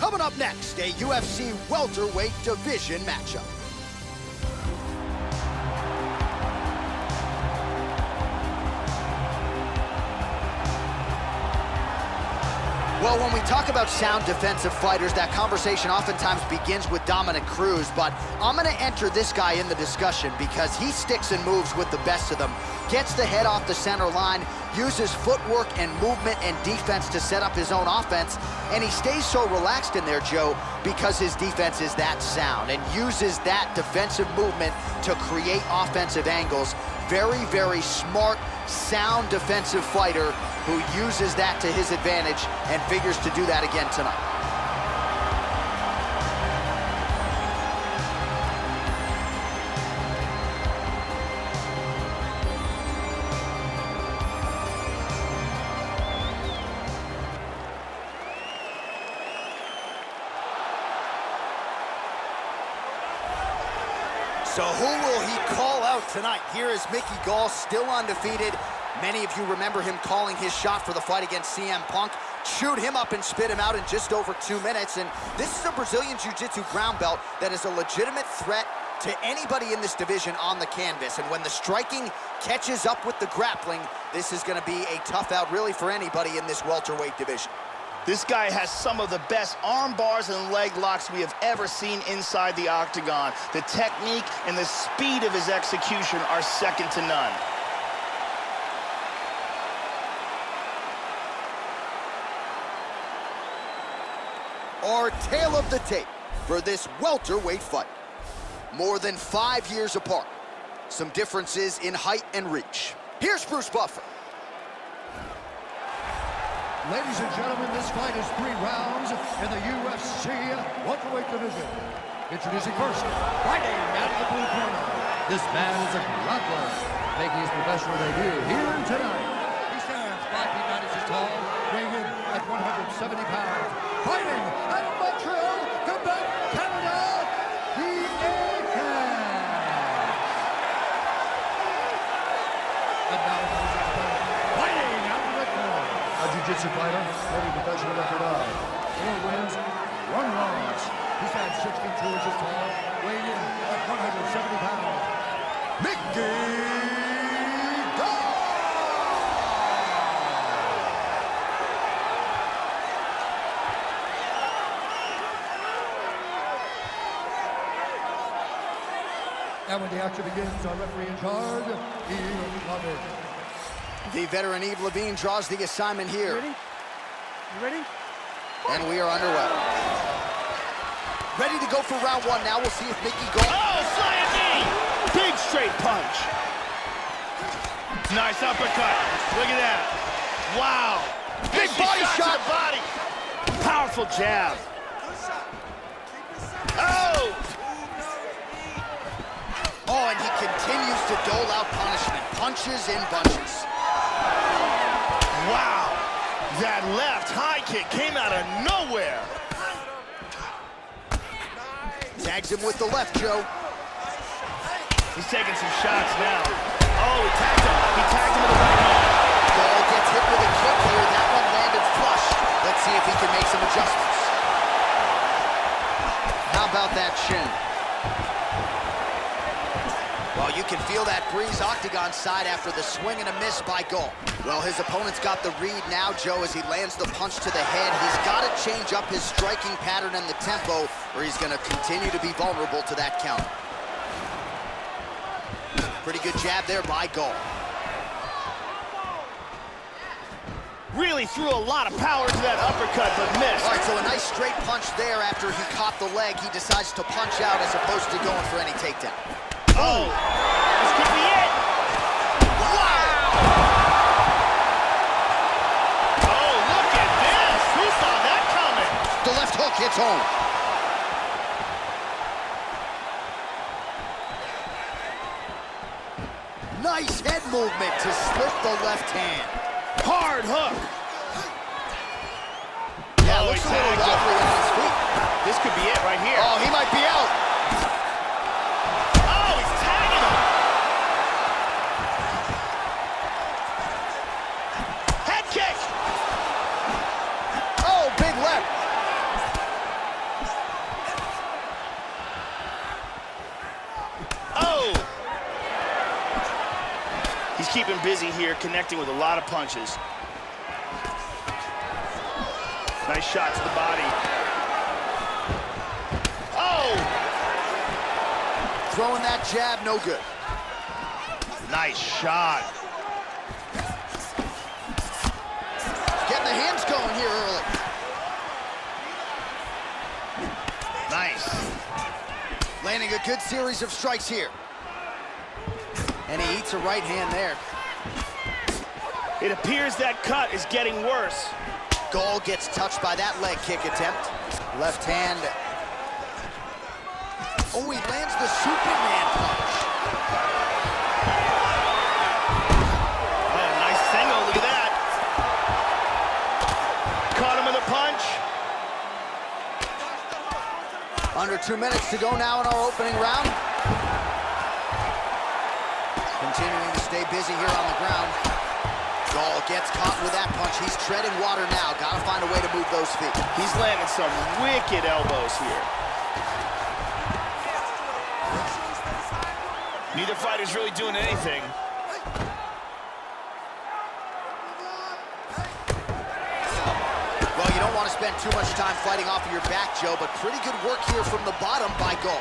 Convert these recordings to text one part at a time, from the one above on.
Coming up next, a UFC welterweight division matchup. Well, when we talk about sound defensive fighters, that conversation oftentimes begins with Dominic Cruz, but I'm going to enter this guy in the discussion because he sticks and moves with the best of them, gets the head off the center line, uses footwork and movement and defense to set up his own offense, and he stays so relaxed in there, Joe, because his defense is that sound and uses that defensive movement to create offensive angles. Very, very smart, sound defensive fighter who uses that to his advantage and figures to do that again tonight. So who will he call out tonight? Here is Mickey Gall, still undefeated. Many of you remember him calling his shot for the fight against CM Punk. Chewed him up and spit him out in just over 2 minutes. And this is a Brazilian Jiu-Jitsu brown belt that is a legitimate threat to anybody in this division on the canvas. And when the striking catches up with the grappling, this is going to be a tough out really for anybody in this welterweight division. This guy has some of the best arm bars and leg locks we have ever seen inside the octagon. The technique and the speed of his execution are second to none. Our tale of the tape for this welterweight fight. More than 5 years apart. Some differences in height and reach. Here's Bruce Buffer. Ladies and gentlemen, this fight is 3 rounds in the UFC welterweight division. Introducing first, fighting out of the blue corner. This man is a grappler, making his professional debut here tonight. He stands 5 feet 9 inches tall, weighing in at 170 pounds. Fighting out of Montreal, Quebec, Canada, the A-Can. And now, fighting out of the red corner. A jiu-jitsu fighter, holding professional record of 4 wins, 1 loss. He stands 6 feet 2 inches tall, weighing in at 170 pounds. Mickey Gall! And when the action begins, our referee in charge, Yves Lavigne. The veteran Yves Lavigne draws the assignment here. Ready? You ready? And we are underway. Ready to go for round 1 now. We'll see if Mickey Gall... Oh, flying knee! Big straight punch. Nice uppercut. Look at that. Wow. Big body shot. To the body. Powerful jab. Oh! Oh, and he continues to dole out punishment. Punches in bunches. Wow. That left high kick came out of nowhere. Tags him with the left, Joe. He's taking some shots now. Oh, he tagged him. He tagged him with the right hand. Gall gets hit with a kick here. That one landed flush. Let's see if he can make some adjustments. How about that shin? Well, you can feel that breeze octagon side after the swing and a miss by Gall. Well, his opponent's got the read now, Joe, as he lands the punch to the head. He's got to change up his striking pattern and the tempo, or he's going to continue to be vulnerable to that counter. Pretty good jab there by Gall. Really threw a lot of power to that uppercut, but missed. All right, so a nice straight punch there after he caught the leg. He decides to punch out as opposed to going for any takedown. Oh, this could be it. Wow! Oh, look at this. Who saw that coming? The left hook hits home. Nice head movement to split the left hand. Hard hook. Yeah, Oh, looks he a little tagged him. wobbly on his feet. This could be it right here. Oh, he might be out. Oh, he's tagging him. Head kick. Oh, big left. keep him busy here, connecting with a lot of punches. Nice shot to the body. Oh! Throwing that jab, no good. Nice shot. Getting the hands going here early. Nice. Landing a good series of strikes here. And he eats a right hand there. It appears that cut is getting worse. Gall gets touched by that leg kick attempt. Left hand. Oh, he lands the Superman punch. Oh, nice single, look at that. Caught him with a punch. Under 2 minutes to go now in our opening round. Continuing to stay busy here on the ground. Gall gets caught with that punch. He's treading water now. Gotta find a way to move those feet. He's landing some wicked elbows here. Neither fighter's really doing anything. Well, you don't want to spend too much time fighting off of your back, Joe, but pretty good work here from the bottom by Gall.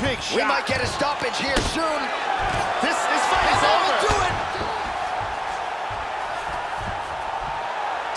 Big shot. We might get a stoppage here soon. This fight is over. That'll do it.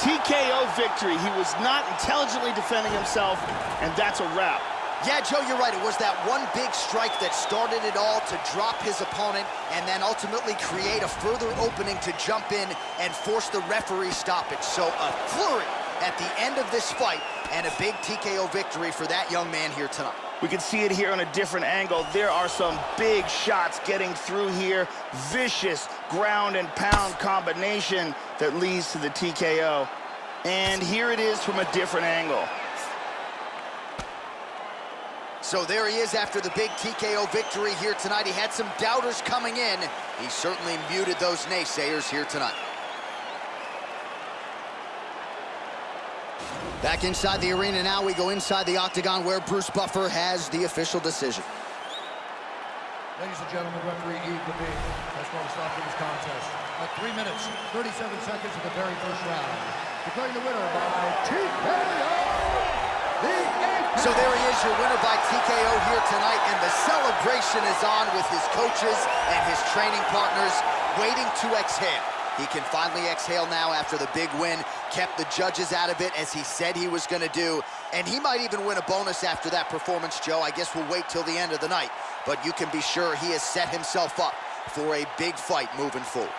TKO victory. He was not intelligently defending himself, and that's a wrap. Yeah, Joe, you're right. It was that one big strike that started it all to drop his opponent and then ultimately create a further opening to jump in and force the referee stoppage. So a flurry at the end of this fight and a big TKO victory for that young man here tonight. We can see it here on a different angle. There are some big shots getting through here. Vicious ground and pound combination that leads to the TKO. And here it is from a different angle. So there he is after the big TKO victory here tonight. He had some doubters coming in. He certainly muted those naysayers here tonight. Back inside the arena now, we go inside the octagon where Bruce Buffer has the official decision. Ladies and gentlemen, referee Yves Levine has called a stop to this contest at 3 minutes, 37 seconds of the very first round. Declaring the winner by TKO, the So there he is, your winner by TKO here tonight, and the celebration is on with his coaches and his training partners waiting to exhale. He can finally exhale now after the big win, kept the judges out of it as he said he was going to do, and he might even win a bonus after that performance, Joe. I guess we'll wait till the end of the night, but you can be sure he has set himself up for a big fight moving forward.